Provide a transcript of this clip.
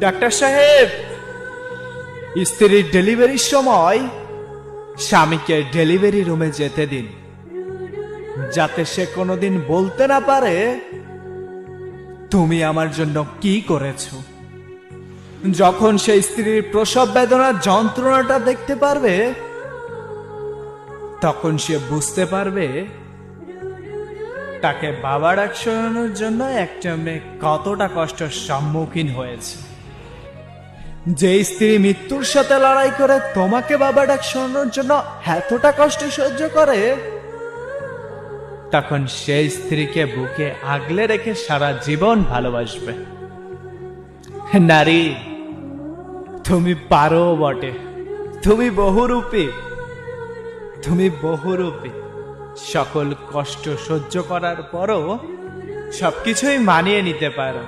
Doctor সাহেব, স্ত্রীর ডেলিভারির সময় স্বামীকে ডেলিভারি রুমে যেতে দিন, যাতে সে কোনোদিন বলতে না পারে তুমি আমার জন্য কি করেছো। যখন সে স্ত্রীর প্রসব বেদনার যন্ত্রণাটা দেখতে পারবে, তখন সে বুঝতে পারবে তাকে বাবা ডাক শোনানোর জন্য একটা মেয়ে কতটা কষ্টের সম্মুখীন হয়েছে। যে স্ত্রী মৃত্যুর সাথে লড়াই করে তোমাকে বাবা ডাক শোনানোর জন্য এতটা কষ্ট সহ্য করে, তখন সেই স্ত্রীকে বুকে আগলে রেখে সারা জীবন ভালোবাসবে। নারী, তুমি পারো বটে, তুমি বহুরূপী, তুমি বহুরূপী। সকল কষ্ট সহ্য করার পরও সবকিছুই মানিয়ে নিতে পারো।